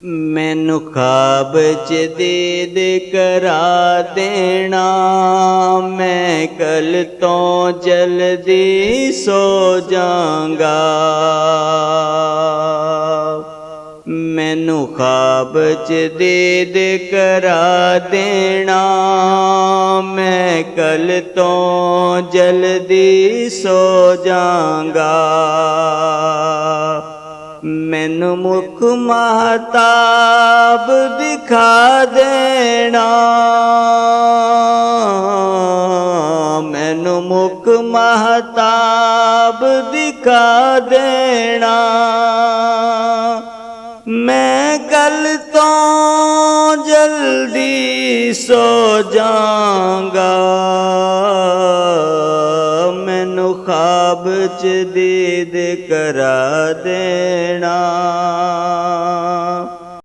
मैनू ख्वाब च दीद करा देना, मैं कल तो जल्दी सो जाऊंगा। मैनू ख्वाब च दीद करा देना, मैं कल तो जल्दी सो जाऊंगा। मैनू मुख महताब दिखा देना, मैनू मुख महताब दिखा देना। मैं कल तो जल्दी सो जाऊंगा। मैनू ख्वाब च दीद करा देना।